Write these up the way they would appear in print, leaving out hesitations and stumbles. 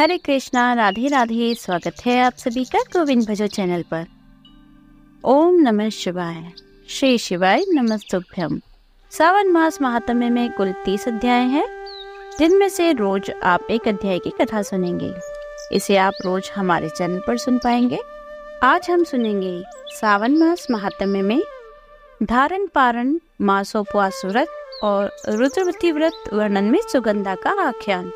हरे कृष्णा, राधे राधे। स्वागत है आप सभी का गोविंद भजो चैनल पर। ओम नमः शिवाय। श्री शिवाय नमस्तुभ्यम। सावन मास महात्म्य में कुल 30 अध्याय हैं, जिनमें से रोज आप एक अध्याय की कथा सुनेंगे। इसे आप रोज हमारे चैनल पर सुन पाएंगे। आज हम सुनेंगे सावन मास महात्म्य में धारण पारण, मासोपवास व्रत और रुद्रवती व्रत वर्णन में सुगंधा का आख्यान।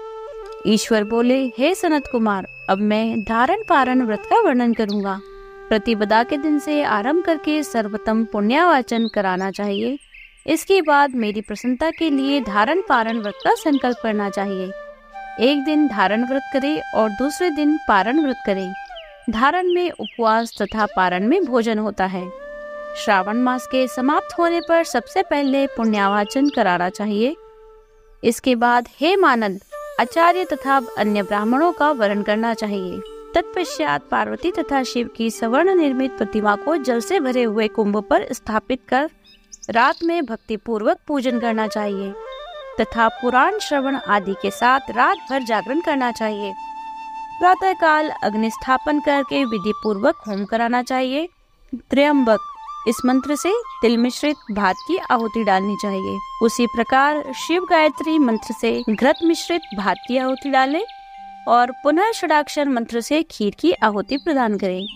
ईश्वर बोले, हे सनत कुमार, अब मैं धारण पारण व्रत का वर्णन करूंगा। प्रतिपदा के दिन से आरंभ करके सर्वोत्तम पुण्यावाचन कराना चाहिए। इसके बाद मेरी प्रसन्नता के लिए धारण पारण व्रत का संकल्प करना चाहिए। एक दिन धारण व्रत करें और दूसरे दिन पारण व्रत करें। धारण में उपवास तथा पारण में भोजन होता है। श्रावण मास के समाप्त होने पर सबसे पहले पुण्यावाचन कराना चाहिए। इसके बाद हे मानद, आचार्य तथा अन्य ब्राह्मणों का वरण करना चाहिए। तत्पश्चात पार्वती तथा शिव की स्वर्ण निर्मित प्रतिमा को जल से भरे हुए कुंभ पर स्थापित कर रात में भक्ति पूर्वक पूजन करना चाहिए तथा पुराण श्रवण आदि के साथ रात भर जागरण करना चाहिए। प्रातः काल अग्नि स्थापन करके विधि पूर्वक होम कराना चाहिए। त्र्यंबक इस मंत्र से तिल मिश्रित भात की आहुति डालनी चाहिए। उसी प्रकार शिव गायत्री मंत्र से घृत मिश्रित भात की आहुति डालें और पुनः षडाक्षर मंत्र से खीर की आहुति प्रदान करें।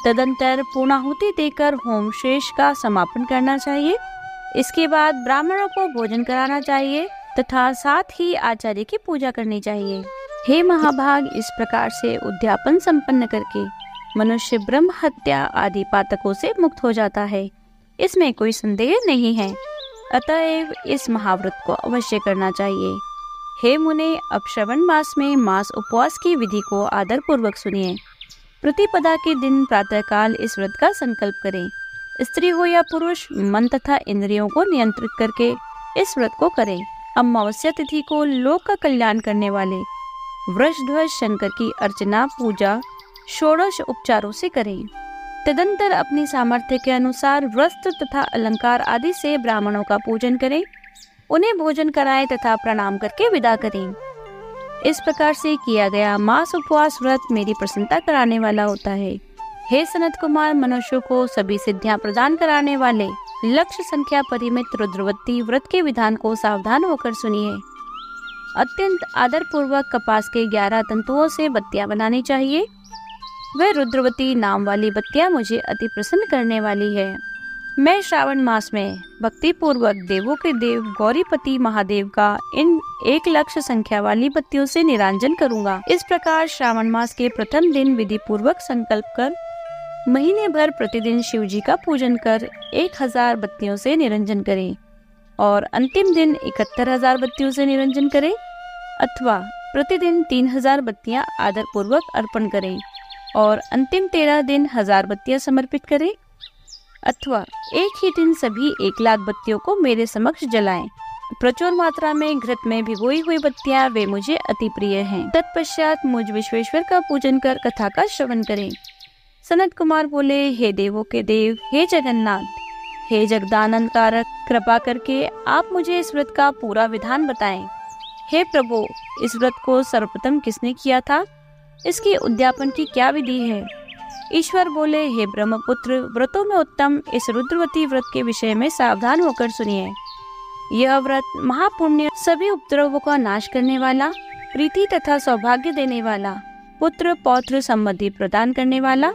तदंतर पूर्णाहुति देकर होम शेष का समापन करना चाहिए। इसके बाद ब्राह्मणों को भोजन कराना चाहिए तथा साथ ही आचार्य की पूजा करनी चाहिए। हे महाभाग, इस प्रकार से उद्यापन संपन्न करके मनुष्य ब्रह्म हत्या आदि पातकों से मुक्त हो जाता है। इसमें कोई संदेह नहीं है। अतएव इस महाव्रत को अवश्य करना चाहिए। हे मुने, अब श्रवण मास में मास उपवास की विधि को आदर पूर्वक सुनिए। प्रतिपदा के दिन प्रातःकाल इस व्रत का संकल्प करें। स्त्री हो या पुरुष, मन तथा इंद्रियों को नियंत्रित करके इस व्रत को करें। अमावस्या तिथि को लोक का कल्याण करने वाले वृषध्वज शंकर की अर्चना पूजा षोडश उपचारों से करें। तदंतर अपनी सामर्थ्य के अनुसार वस्त्र तथा अलंकार आदि से ब्राह्मणों का पूजन करें। उन्हें भोजन कराएं तथा प्रणाम करके विदा करें। इस प्रकार से किया गया मास उपवास व्रत मेरी प्रसन्नता कराने वाला होता है। हे सनत कुमार, मनुष्यों को सभी सिद्धियां प्रदान कराने वाले लक्ष्य संख्या परिमित रुद्रवती व्रत के विधान को सावधान होकर सुनिए। अत्यंत आदर पूर्वक कपास के 11 तंतुओं से बत्तियां बनानी चाहिए। वह रुद्रवती नाम वाली बत्तियां मुझे अति प्रसन्न करने वाली है। मैं श्रावण मास में भक्ति पूर्वक देवों के देव गौरीपति महादेव का इन 1 लक्ष संख्या वाली बत्तियों से निरंजन करूंगा। इस प्रकार श्रावण मास के प्रथम दिन विधि पूर्वक संकल्प कर महीने भर प्रतिदिन शिव जी का पूजन कर 1000 बत्तियों से निरंजन करें और अंतिम दिन 71,000 बत्तियों से निरंजन करें, अथवा प्रतिदिन 3000 बत्तियां आदर पूर्वक अर्पण करें और अंतिम 13 दिन 1000 बत्तियां समर्पित करें, अथवा एक ही दिन सभी 1 लाख बत्तियों को मेरे समक्ष जलाएं। प्रचुर मात्रा में घृत में भिगोई हुई बत्तियां वे मुझे अति प्रिय हैं। तत्पश्चात मुझ विश्वेश्वर का पूजन कर कथा का श्रवण करें। सनत कुमार बोले, हे देवों के देव, हे जगन्नाथ, हे जगदानंद कारक, कृपा करके आप मुझे इस व्रत का पूरा विधान बताएं। हे प्रभु, इस व्रत को सर्वप्रथम किसने किया था? इसके उद्यापन की क्या विधि है? ईश्वर बोले, हे ब्रह्मपुत्र, व्रतों में उत्तम इस रुद्रवती व्रत के विषय में सावधान होकर सुनिए। यह व्रत महापुण्य, सभी उपद्रवों का नाश करने वाला, प्रीति तथा सौभाग्य देने वाला, पुत्र पौत्र समृद्धि प्रदान करने वाला,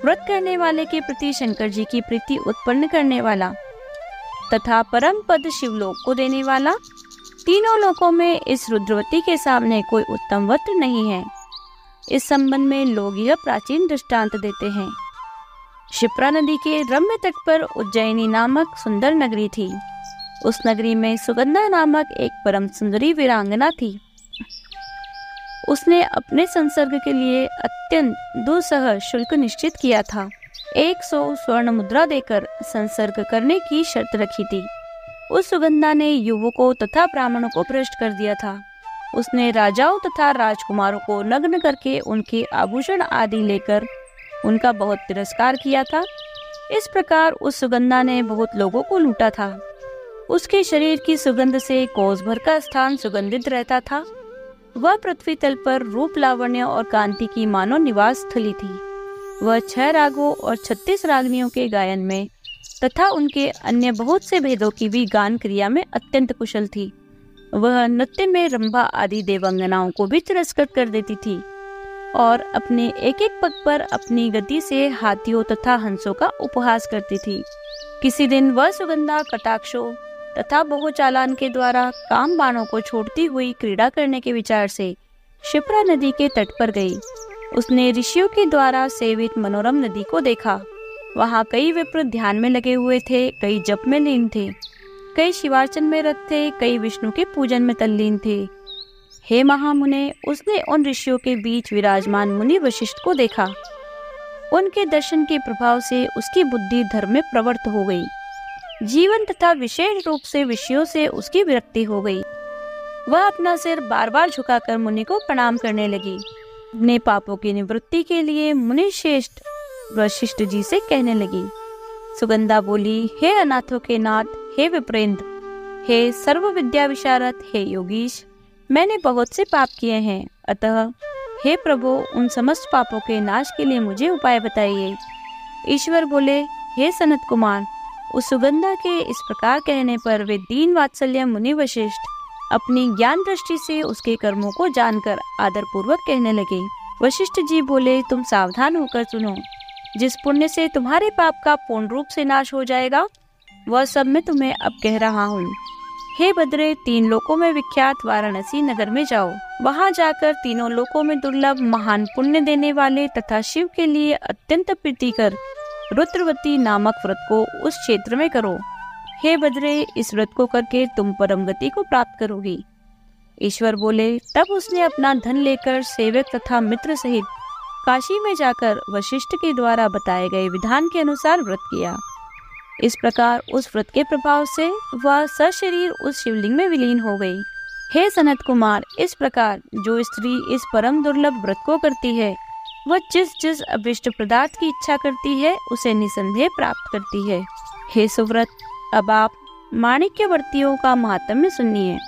व्रत करने वाले के प्रति शंकर जी की प्रीति उत्पन्न करने वाला तथा परम पद शिवलोक को देने वाला। तीनों लोकों में इस रुद्रवती के सामने कोई उत्तम व्रत नहीं है। इस संबंध में लोग यह प्राचीन दृष्टांत देते हैं। क्षिप्रा नदी के रम्य तट पर उज्जैनी नामक सुंदर नगरी थी। उस नगरी में सुगंधा नामक एक परम सुंदरी वीरांगना थी। उसने अपने संसर्ग के लिए अत्यंत दुस्सह शुल्क निश्चित किया था। 100 स्वर्ण मुद्रा देकर संसर्ग करने की शर्त रखी थी। उस सुगंधा ने युवकों तथा ब्राह्मणों को भ्रष्ट कर दिया था। उसने राजाओं तथा राजकुमारों को नग्न करके उनके आभूषण आदि लेकर उनका बहुत तिरस्कार किया था। इस प्रकार उस सुगंधा ने बहुत लोगों को लूटा था। उसके शरीर की सुगंध से कोस भर का स्थान सुगंधित रहता था। वह पृथ्वी तल पर रूप, लावण्य और कांति की मानव निवास स्थली थी। वह 6 रागों और 36 रागनियों के गायन में तथा उनके अन्य बहुत से भेदों की भी गान क्रिया में अत्यंत कुशल थी। वह नृत्य में रंभा आदि देवांगनाओं को भी तिरस्कृत कर देती थी और अपने एक एक पग पर अपनी गति से हाथियों तथा हंसों का उपहास करती थी। किसी दिन वह सुगंधा कटाक्षों तथा बहुचालान के द्वारा काम बाणों को छोड़ती हुई क्रीड़ा करने के विचार से क्षिप्रा नदी के तट पर गई। उसने ऋषियों के द्वारा सेवित मनोरम नदी को देखा। वहाँ कई विप्र ध्यान में लगे हुए थे, कई जप में लीन थे, कई शिवार्चन में रत थे, कई विष्णु के पूजन में तल्लीन थे। हे महामुने, उसने उन ऋषियों के बीच विराजमान मुनि वशिष्ठ को देखा। उनके दर्शन के प्रभाव से उसकी बुद्धि धर्म में प्रवृत्त हो गई। जीवन तथा विशेष रूप से विषयों से उसकी विरक्ति हो गई। वह अपना सिर बार बार झुकाकर मुनि को प्रणाम करने लगी। अपने पापों की निवृत्ति के लिए मुनि श्रेष्ठ वशिष्ठ जी से कहने लगी। सुगंधा बोली, हे अनाथों के नाथ, हे विप्रेंद्र, हे सर्व विद्या विशारद, हे योगीश, मैंने बहुत से पाप किए हैं, अतः हे प्रभु, उन समस्त पापों के नाश के लिए मुझे उपाय बताइए। ईश्वर बोले, हे सनत कुमार, उस सुगंधा के इस प्रकार कहने पर वे दीन वात्सल्य मुनि वशिष्ठ अपनी ज्ञान दृष्टि से उसके कर्मों को जानकर आदर पूर्वक कहने लगे। वशिष्ठ जी बोले, तुम सावधान होकर सुनो। जिस पुण्य से तुम्हारे पाप का पूर्ण रूप से नाश हो जाएगा, वह सब मैं तुम्हें अब कह रहा हूँ। हे बद्रे, 3 लोकों में विख्यात वाराणसी नगर में जाओ। वहाँ जाकर तीनों लोकों में दुर्लभ महान पुण्य देने वाले तथा शिव के लिए अत्यंत प्रीतिकर रुद्रवती नामक व्रत को उस क्षेत्र में करो। हे बद्रे, इस व्रत को करके तुम परम गति को प्राप्त करोगी। ईश्वर बोले, तब उसने अपना धन लेकर सेवक तथा मित्र सहित काशी में जाकर वशिष्ठ के द्वारा बताए गए विधान के अनुसार व्रत किया। इस प्रकार उस व्रत के प्रभाव से वह सशरीर उस शिवलिंग में विलीन हो गई। हे सनत कुमार, इस प्रकार जो स्त्री इस परम दुर्लभ व्रत को करती है, वह जिस जिस अभिष्ट पदार्थ की इच्छा करती है, उसे निसंदेह प्राप्त करती है। हे सुव्रत, अब आप माणिक्यवर्तियों का महात्म्य सुनिए।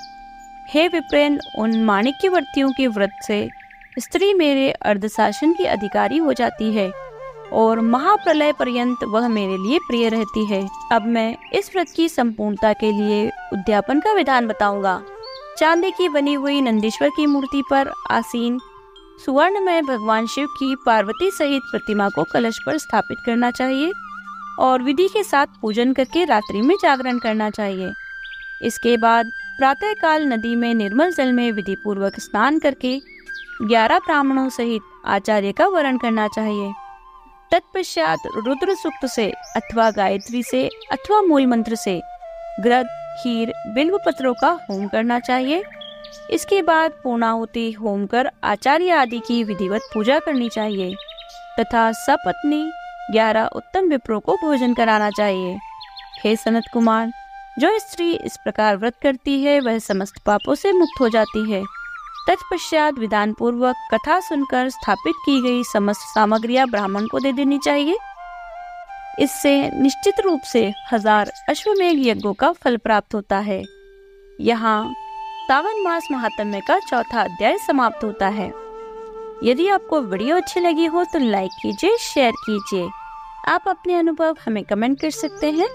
हे विप्रेन, उन माणिक्यवर्तियों के व्रत से स्त्री मेरे अर्धशासन की अधिकारी हो जाती है और महाप्रलय पर्यंत वह मेरे लिए प्रिय रहती है। अब मैं इस व्रत की संपूर्णता के लिए उद्यापन का विधान बताऊंगा। चांदी की बनी हुई नंदीश्वर की मूर्ति पर आसीन सुवर्ण में भगवान शिव की पार्वती सहित प्रतिमा को कलश पर स्थापित करना चाहिए और विधि के साथ पूजन करके रात्रि में जागरण करना चाहिए। इसके बाद प्रातः काल नदी में निर्मल जल में विधि पूर्वक स्नान करके 11 ब्राह्मणों सहित आचार्य का वरण करना चाहिए। तत्पश्चात रुद्र सूक्त से अथवा गायत्री से अथवा मूल मंत्र से घृत, खीर, बिल्व पत्रों का होम करना चाहिए। इसके बाद पूर्णाहुति होम कर आचार्य आदि की विधिवत पूजा करनी चाहिए तथा सपत्नी 11 उत्तम विप्रों को भोजन कराना चाहिए। हे सनत कुमार, जो स्त्री इस प्रकार व्रत करती है वह समस्त पापों से मुक्त हो जाती है। तत्पश्चात विधान पूर्वक कथा सुनकर स्थापित की गई समस्त सामग्रियां ब्राह्मण को दे देनी चाहिए। इससे निश्चित रूप से 1000 अश्वमेघ यज्ञों का फल प्राप्त होता है। यहाँ सावन मास महात्म्य का 4था अध्याय समाप्त होता है। यदि आपको वीडियो अच्छी लगी हो तो लाइक कीजिए, शेयर कीजिए। आप अपने अनुभव हमें कमेंट कर सकते हैं।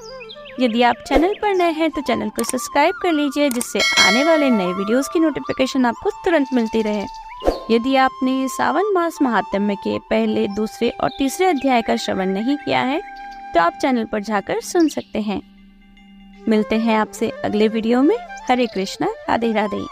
यदि आप चैनल पर नए हैं तो चैनल को सब्सक्राइब कर लीजिए, जिससे आने वाले नए वीडियोस की नोटिफिकेशन आपको तुरंत मिलती रहे। यदि आपने सावन मास महात्म्य के पहले, दूसरे और तीसरे अध्याय का श्रवण नहीं किया है तो आप चैनल पर जाकर सुन सकते हैं। मिलते हैं आपसे अगले वीडियो में। हरे कृष्णा, राधे राधे।